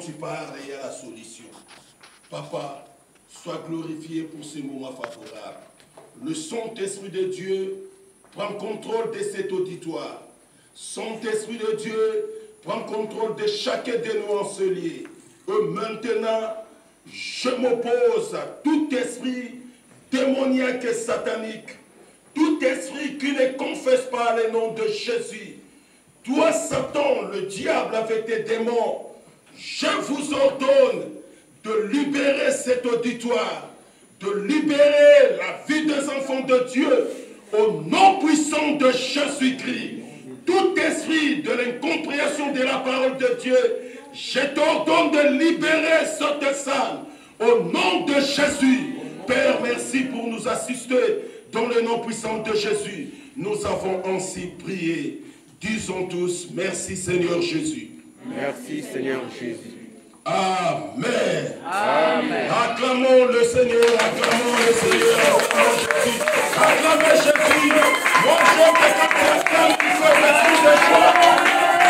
tu parles, il y a la solution. Papa, sois glorifié pour ces moments favorables. Le Saint-Esprit de Dieu prend contrôle de cet auditoire. Saint-Esprit de Dieu prend contrôle de chacun de nous enseigniers. Et maintenant, je m'oppose à tout esprit démoniaque et satanique, tout esprit qui ne confesse pas le nom de Jésus. Toi, Satan, le diable avec tes démons, je vous ordonne de libérer cet auditoire, de libérer la vie des enfants de Dieu au nom puissant de Jésus-Christ. Tout esprit de l'incompréhension de la parole de Dieu, je t'ordonne de libérer cette salle au nom de Jésus. Père, merci pour nous assister dans le nom puissant de Jésus. Nous avons ainsi prié. Disons tous, merci Seigneur Jésus. Merci Seigneur Jésus. Amen. Amen. Acclamons le Seigneur, acclamons le Seigneur, acclamons Jésus. Acclamez Jésus. Mon Dieu, que quelqu'un qui fait l'esprit de joie.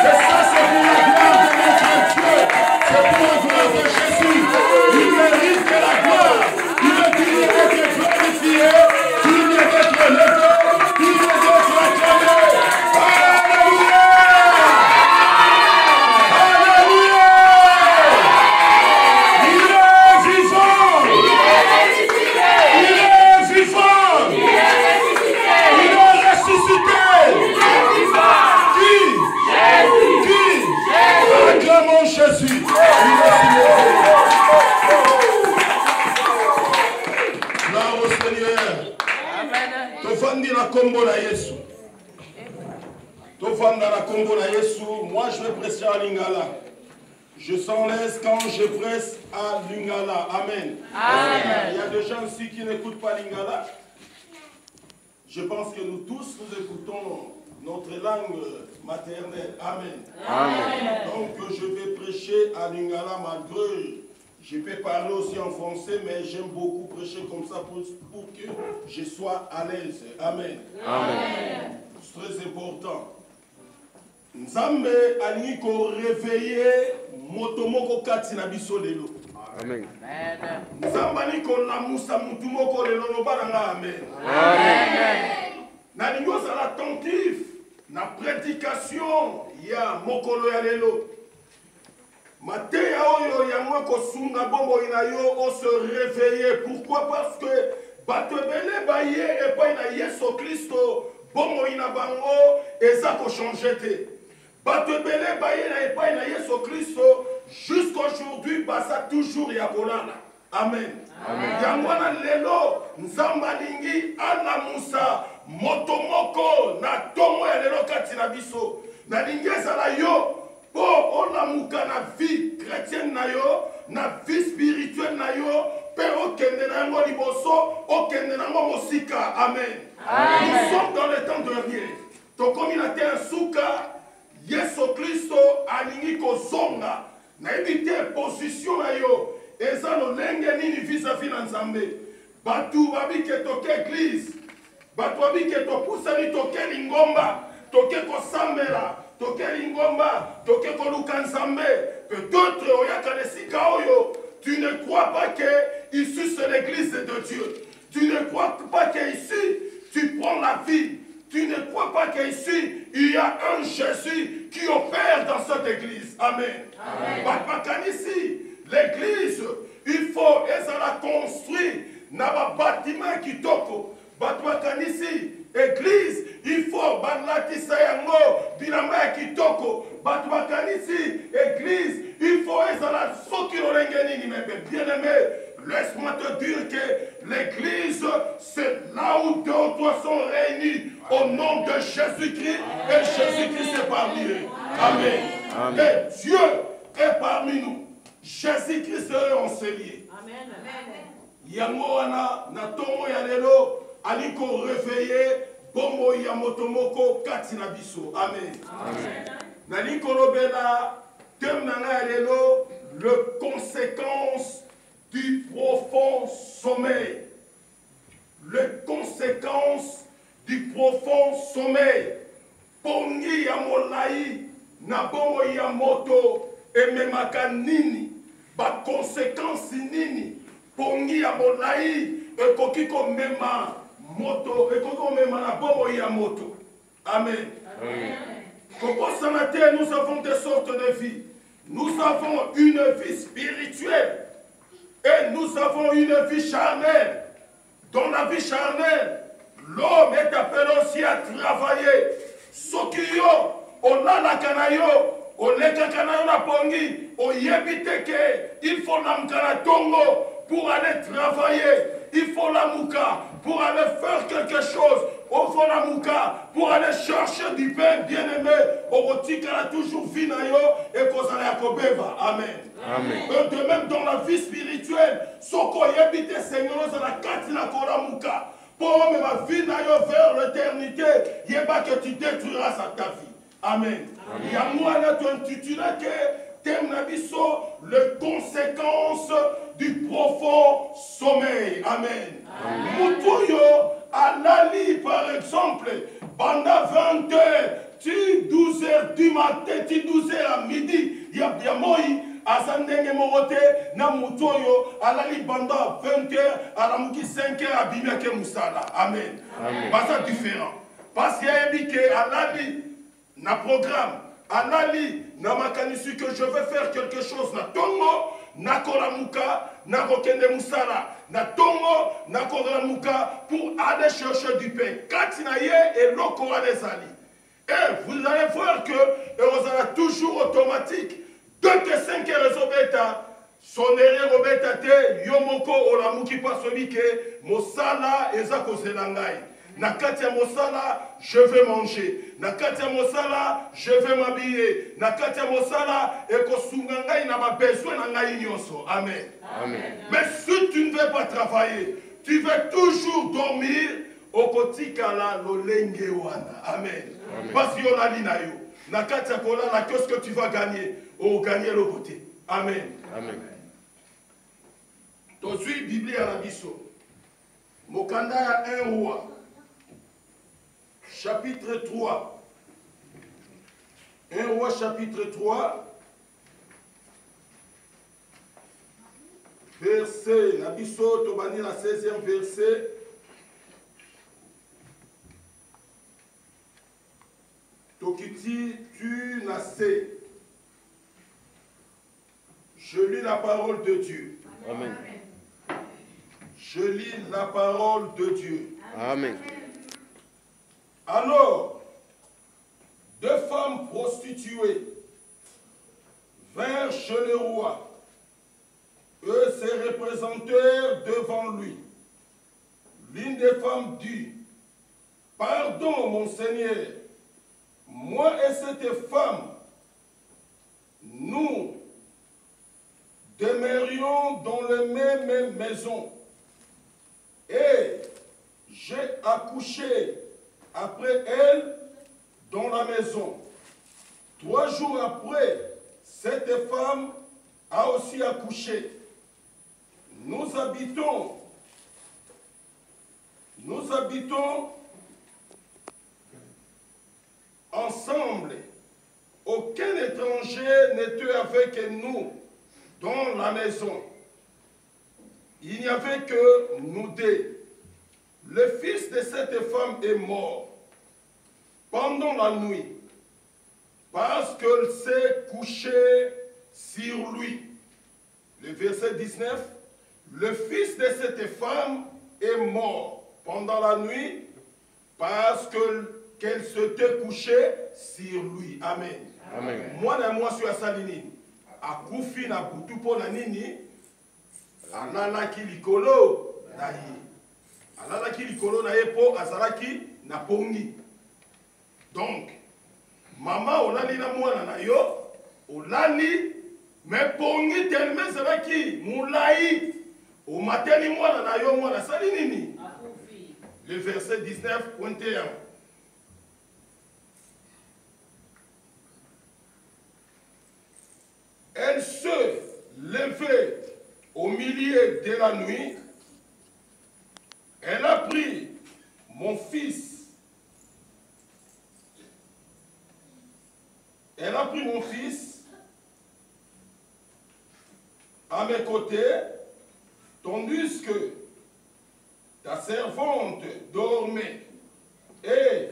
C'est ça, c'est pour la gloire de notre Dieu. C'est pour la gloire de Jésus. Il mérite de la gloire. Il est digne d'être glorifié. Digne d'être élevé. Digne d'être acclamé. Alléluia. Alléluia. Il est vivant. Il est vivant. Il est ressuscité. Acclamons Jésus. Gloire au Seigneur. Tovandi na kombo na Yesu. Tovanda na kombo na Yesu. Moi je vais prêcher à Lingala. Je s'en laisse quand je presse à Lingala. Amen. Amen. Il y a des gens ici qui n'écoutent pas Lingala. Je pense que nous tous, nous écoutons notre langue maternelle. Amen. Amen. Donc je vais prêcher à Lingala malgré, je peux parler aussi en français, mais j'aime beaucoup prêcher comme ça pour que je sois à l'aise. Amen. Amen. C'est très important. Nzambe alingi ko réveiller motomoko kati na biso lelo. Amen. Nzambe alingi ko lamusa mutu moko lelo no balanga amen. Amen. Na lingo sala attentif na prédication ya mokolo ya lelo. Mateya oyo ya mwa ko sunga bombo ina yo o se réveiller. Pourquoi? Parce que bato ebele baye epai na Yesu Kristo bombo ina bango eza ko changer te. Bato ebele baye na epai na Yesu Kristo jusqu'aujourd'hui basa toujours ya kolala. Amen. Yango na lelo nzambe alingi alamusa motomoko na tomo ya lelo kati na biso. Na lingi ezala yo po olamuka na vie chrétienne na yo, na vie spirituelle na yo, pe okende na yango liboso, okende na yango mosika. Amen. Nous sommes dans le temps dernier. Tokomi na te suka Yesu Kristo alingi kozonga na ebite position na yo eza lolenge nini vis-à-vis na Nzambe. Batu babi ke toke église, batu babi ke topusani toke lingomba, toke kosambela, toke lingomba, toke koluka Nzambe. Peut-être oyaka nesika oyo, tu ne crois pas que ici c'est l'église de Dieu. Tu ne crois pas que ici tu prends la vie. Tu ne crois pas qu'ici, il y a un Jésus qui opère dans cette église. Amen. Amen. Ici, l'église, il faut la construire dans un bâtiment qui toko. Ici, église, il faut banlatisa yango bilamba qui toko. Ici, église, il faut la sokirolengeni bien aimé. Laisse-moi te dire que l'église, c'est là où deux ou trois sont réunis au nom de Jésus-Christ. Et Jésus-Christ est parmi eux. Amen. Amen. Et Dieu est parmi nous. Jésus-Christ est enseigné. Amen. Yango wana na tomo ya lelo aliko réveiller bombo ya motomoko kati na biso. Amen. Amen. Naliko lobela tem na nga lelo le conséquence du profond sommeil. Les conséquences du profond sommeil. Pongi ya molai na bongo ya moto ememaka nini, ba conséquence nini, pongi ya bolai, ekoki komema moto, ekoki komema na bobo ya moto. Amen. Nous avons des sortes de vie. Nous avons une vie spirituelle et nous avons une vie charnelle. Dans la vie charnelle, l'homme est appelé aussi à travailler. Sokiyo, olala kanayo, oleka kanayo na pongi, oyebiteke, il faut l'amkana tongo pour aller travailler. Il faut la mouka pour aller faire quelque chose. Il faut la mouka pour aller chercher du pain bien-aimé. Obotika a toujours vinayo et kozala yakobeva. Amen. Amen. De même dans la vie spirituelle, soko yebite Seigneur la katina kola mouka. Pour ma vinayo vers l'éternité, yeba que tu détruiras ta vie. Amen. Yamouana tu intitula que thème nabiso les conséquences du profond sommeil. Amen. Mutuyo alali par exemple, pendant 20 heures, tu 12 heures du matin, tu 12 heures à midi, il y a moi, Azandenge morote, na mutuyo alali pendant 20 heures, à la mouki 5 heures à bimeke musala. Amen. Pas ça différent. Parce qu'il y a indiqué alali na programme. Alali, na makanisi que je vais faire quelque chose na tongo, na koramuka, na rokende musala, na tongo, na koramuka pour aller chercher du pain. Katinaye et loko alezali. Et vous allez voir que vous allez toujours automatique. 2 que 5 rezobeta, sonere robeta te, yomoko olamuki pasobike, mosala ezako zelangai. Nakatia Mosala, je vais manger. Nakatia Mosala, je vais m'habiller. Nakatia Mosala, et Kosungangai n'a pas besoin d'engager nyoso. Amen. Amen. Mais si tu ne veux pas travailler, tu veux toujours dormir au kotikala lolenge wana. Amen. Parce que la linayo. Nakatia kola, la qu'est-ce que tu vas gagner? Ou gagner le côté. Amen. Amen. Donc, suis Bible à la biso. Mokanda a un roi. Chapitre 3. 1 Roi chapitre 3. Verset, Nabiso Tobani la 16e verset. Tokiti tu nasé. Je lis la parole de Dieu. Amen. Je lis la parole de Dieu. Amen. Alors, 2 femmes prostituées vinrent chez le roi. Eux se représentèrent devant lui. L'une des femmes dit, « Pardon, mon Seigneur, moi et cette femme, nous demeurions dans la même maison. Et j'ai accouché après elle dans la maison. 3 jours après, cette femme a aussi accouché. Nous habitons ensemble. Aucun étranger n'était avec nous dans la maison. Il n'y avait que nous deux. Le fils de cette femme est mort pendant la nuit parce qu'elle s'est couchée sur lui. Le verset 19, le fils de cette femme est mort pendant la nuit parce qu'elle s'était couchée sur lui. Amen. Amen. Moi, je suis à Salini. À Koufi, na Boutupo, na Nini, alalaki likolo na ye. Alalaki likolo na ye po azalaki na pongi. Donc, maman olali na mwana na yo, olali, mais pongi tellement zalaki moulai. O mateni mwana na yo mwana sali nini? Le verset 19, 21. Elle se levait au milieu de la nuit. Elle a pris mon fils. Elle a pris mon fils à mes côtés, tandis que ta servante dormait, et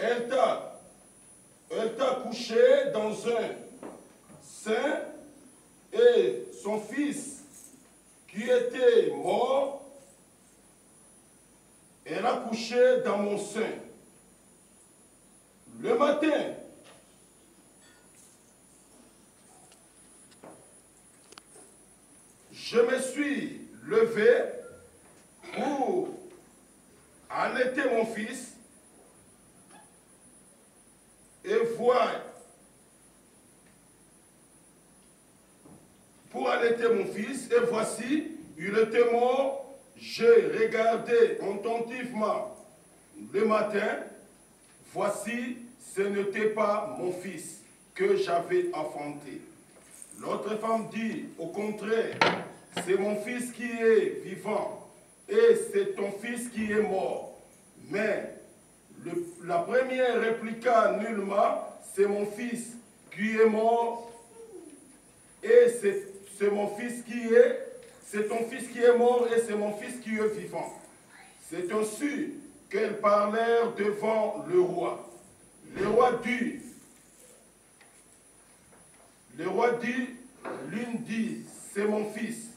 elle t'a couché dans un sein, et son fils qui était mort, elle a couché dans mon sein. Le matin, je me suis levé pour allaiter mon fils et voir. Pour allaiter mon fils, et voici, il était mort. J'ai regardé attentivement le matin. Voici, ce n'était pas mon fils que j'avais enfanté. L'autre femme dit, au contraire, c'est mon fils qui est vivant et c'est ton fils qui est mort. Mais la première répliqua nullement, c'est mon fils qui est mort et c'est mon fils qui est, c'est ton fils qui est mort et c'est mon fils qui est vivant. C'est ainsi qu'elles parlèrent devant le roi. Le roi dit, l'une dit, c'est mon fils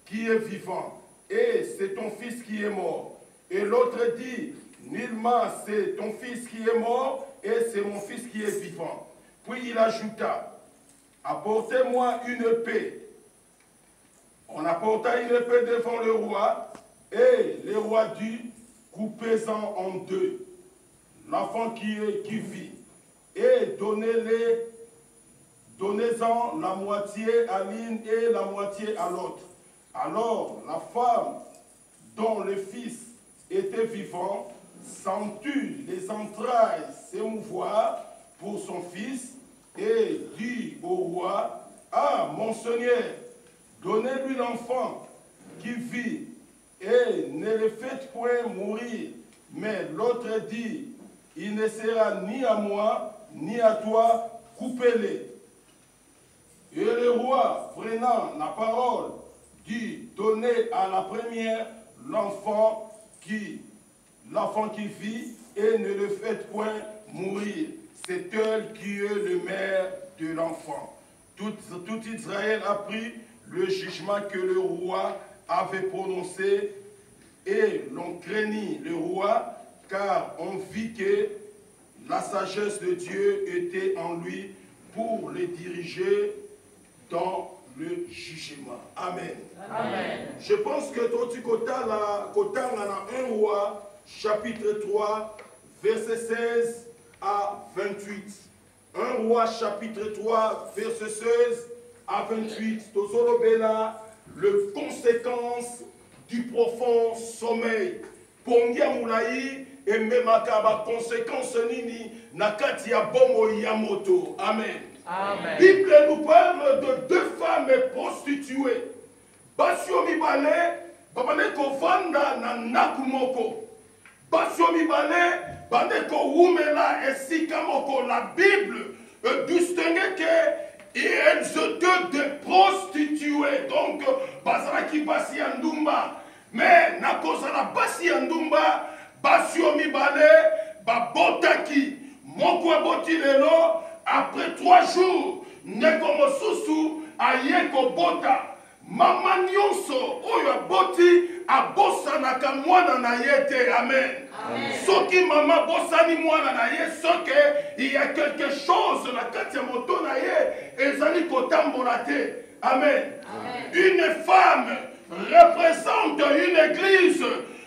qui est vivant et c'est ton fils qui est mort. Et l'autre dit, nullement c'est ton fils qui est mort et c'est mon fils qui est vivant. Puis il ajouta, apportez-moi une épée. On apporta une épée devant le roi et le roi dit, coupez-en en deux l'enfant qui vit et donnez-en la moitié à l'une et la moitié à l'autre. Alors la femme dont le fils était vivant sentit les entrailles s'émouvoir pour son fils et dit au roi, ah mon Seigneur, donnez-lui l'enfant qui vit et ne le faites point mourir. Mais l'autre dit, il ne sera ni à moi ni à toi, coupez-les. Et le roi, prenant la parole, dit, donnez à la première l'enfant qui vit et ne le faites point mourir. C'est elle qui est le mère de l'enfant. Tout Israël a pris le jugement que le roi avait prononcé et l'on craignit le roi car on vit que la sagesse de Dieu était en lui pour le diriger dans le jugement. Amen. Amen. Je pense que toi tu cotas la 1 roi chapitre 3 verset 16 à 28. 1 roi chapitre 3 verset 16 à 28. Tozolobela le conséquence du profond sommeil. Pongia moulaï et memaka conséquence nini nakati ya bomo yamoto. Amen. Amen. Bible nous parle de deux femmes prostituées. Basio mibale babane ko vanda na nakumoko. Basio mibale bane ko wumela esika moko. La Bible distingue que elles étaient des prostituées. Donc bazalaki basi andumba. Mais na koza na basi andumba basio mibale babotaki moko aboti lelo. Après 3 jours, Nekomosusu ayeko bota. Mama nyonso oyo aboti abosanaka mwana na yete. Amen. Soki mama bosani mwana na ye, soki il y a quelque chose na kati ya moto na ye ezali kotambola te. Amen. Une femme représente une église.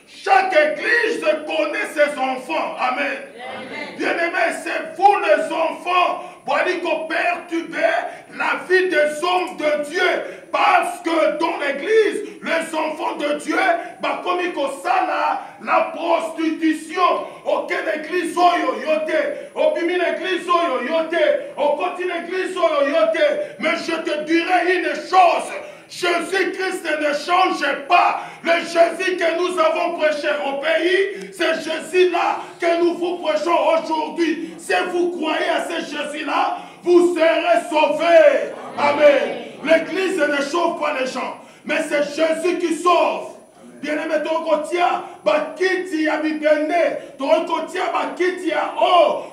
Chaque église connaît ses enfants. Amen. Bien-aimés, c'est vous les enfants. Vous allez perturber la vie des hommes de Dieu. Parce que dans l'église, les enfants de Dieu, comme la prostitution. Ok, l'église oyo yote. Obimi l'église oyo yote. Okoti l'église oyo yote. Mais je te dirai une chose. Jésus-Christ ne change pas. Le Jésus que nous avons prêché au pays, c'est Jésus-là que nous vous prêchons aujourd'hui. Si vous croyez à ce Jésus-là, vous serez sauvés. Amen. L'église ne sauve pas les gens, mais c'est Jésus qui sauve. Bien-aimé, tokotia bakiti ya bibende, tokotia bakiti ya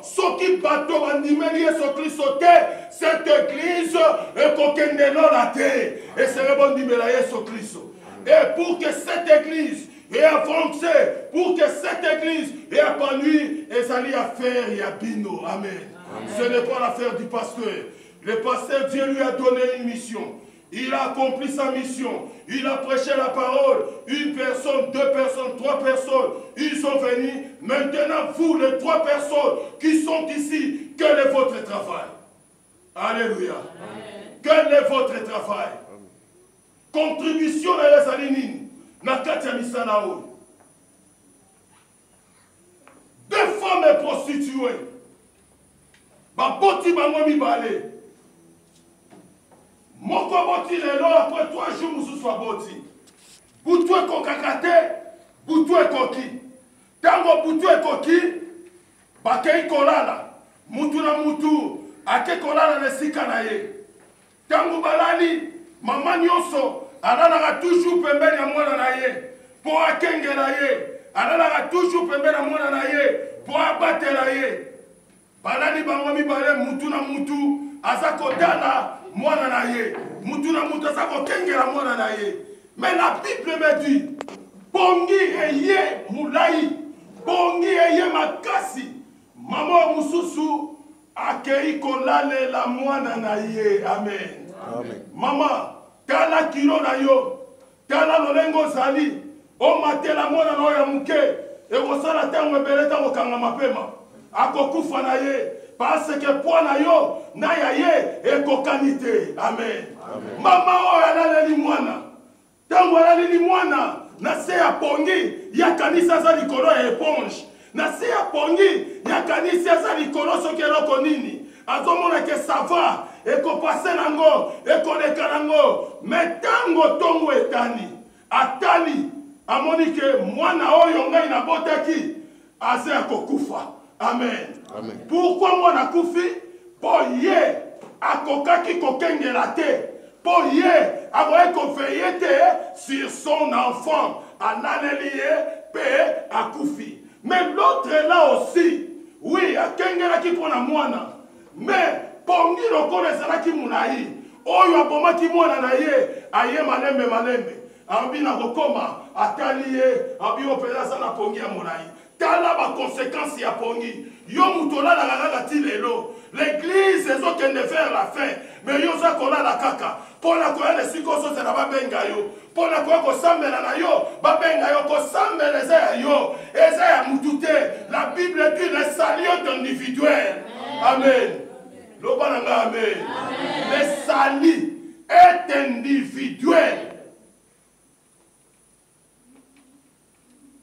soki bato bandimeli Yesu Kristo te, cette église est kokendelo la te, et c'est bandimela Yesu Kristo. Et pour que cette église ait avancé, pour que cette église ait épanoui, ezali affaire ya bino. Amen. Ce n'est pas l'affaire du pasteur. Le pasteur, Dieu lui a donné une mission. Il a accompli sa mission. Il a prêché la parole. Une personne, deux personnes, trois personnes. Ils sont venus. Maintenant, vous, les trois personnes qui sont ici, quel est votre travail? Alléluia. Quel est votre travail? Contribution à la salinine. Nakatia Misanao. Deux femmes prostituées. Baboti bangomi balé. Moko boti lelo après 3 jours mususu aboti. Butu ekokakate, butu ekoki. Tango butu ekoki, bakei kolala. Mutu na mutu, ake kolala nesika na ye. Tango balali, mama nyonso, alalaka toujours pembeni ya mwana na ye. Po akengela ye, alalaka toujours pembeni ya mwana na ye. Po abatela ye. Balali bango mibale mutu na mutu, aza kotala mwana na ye. Mutu na mutu aza kokengela mwana na ye. Mais la Bible me dit, bongi eye mulai, bongi eye makasi. Mama mususu akei kolale la mwana na ye. Amen. Amen. Mama, tala kilo na yo, tala lolengo zali, o matela mwana na ya muke, ekosala tango ebele tango kanga mapema. Akokufa na ye, parce que poids na yo, na ya ye, ekokanite. Amen. Amen. Mama o alaleli mwana, tango alaleli mwana, na se ya pongi, ya kanisa za likolo ya éponge. Na se ya pongi, ya kanisa za likolo soki eloko nini. Azomona ke sava, ekopase nango, ekoleka nango. Metango tongo etani, atali, amonike mwana oyo ngai na botaki, aze akokufa. Amen. Amen. Pourquoi moi na kufi? Po ye akokaki kokengela te. Po ye akoye koveille te sur son enfant. Analeliye pe akufi. Mais l'autre est là aussi. Oui, akengelaki pona mwana. Mais pongi lokolo ezalaki mulai. Oyo abomaki mwana na ye aye malembe malembe. Abi na kokoma atali ye abi opelasa na pongi ya mulai. Tala ba conséquence ya pongi. Yo mutola la kaka ti lelo. L'église ezokende faire la fin. Mais yo za kola la kaka. Pona ko ele sikoso se na babenga yo. Pona ko sambela na yo, babenga yo ko sambela za yo. Eza ya mutute. La Bible dit les saluts individuels. Amen. Lobananga amen. Les saluts est individuel.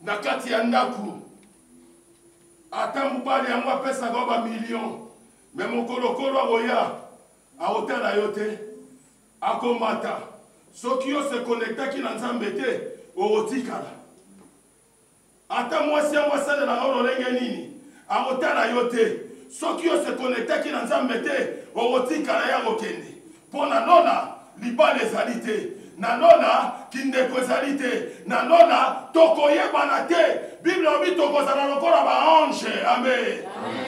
Nakati ya ndaku. Ata mubali yango apesa ba million. Mais mokolokolo akoya aotala yo te akomata. Soki yo se connectaki na Nzambe te okotikala. Ata mwasi yango asalela lolenge nini aotala yo te. Soki yo se connectaki na Nzambe te okotikala ya kokende. Pona lola libala ezali te. Na lola kindeko ezali te. Na lola tokoyebana te. Bible obi tokozala lokola ba ange. Amen.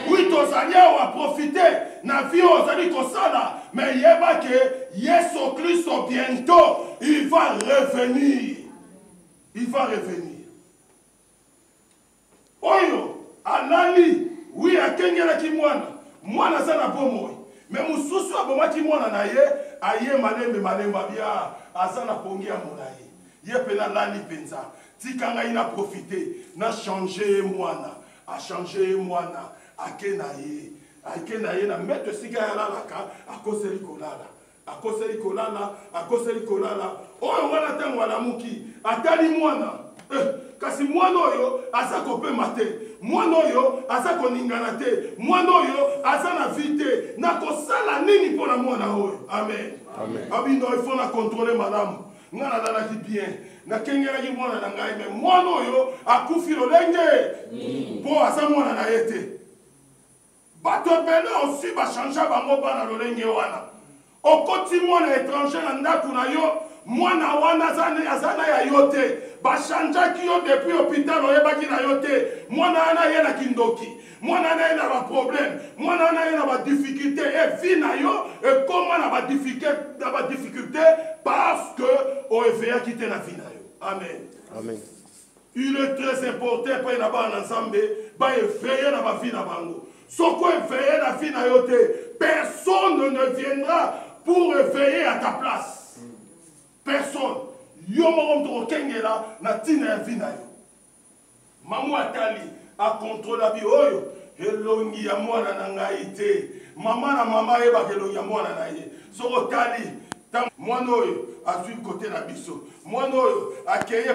Oui, tozali awa profiter na vie ozali kosala. Mais yeba que Yesu Christo bientôt il va revenir. Il va revenir. Oyo alali oui akengelaki mwana. Mwana sana bomoi. Mais mususu abomaki mwana na ye aye malembe malemba bia azana pongi ya molai. Ye pena lali penza. Tikanga ina profiter na changer mwana, a changer mwana, akena ye na mettre sika ya lalaka akoseli kolala. Akoseli kolala, akoseli kolala. Oyo mwana tango alamuki atali mwana. Kasi mwana oyo aza kopema te. Mwana oyo aza koningana te. Mwana oyo aza na vite. Na kosala nini pona mwana oyo. Amen. Amen. Abindo il faut na contrôler madame. Ngana dalaki bien. Na kengelaki mwana na ngai mais mwana oyo akufi lolenge. Po aza mwana na yete. Bato bele aussi ba changer bango bana lolenge wana. okoti mwana étranger na ndako na yo mwana wana azana ya yo te bachangeaki yo depuis hôpital oyebaki na yo te mwana wana ye na kindoki mwana wana ye na baproblème mwana wana ye na badifficulté vie na yo ekoma na badifficulté parce que oeveyaki te na vie na yo. Amen. Amen. Il est très important pour na bana nzambe ba éveiller na ba vie na bango. Soko éveiller na vie na yo te, personne ne viendra pour éveiller à ta place. Personne. Yo mo mto kengela na tina ya vie na yo. Mamu atali a contrôle la vie oyo elongi ya mwana na ngai te. Mama na mama eba kelongi ya mwana na ye. Soko tali mwana oyo a suivi côté na biso. Mwana oyo a créé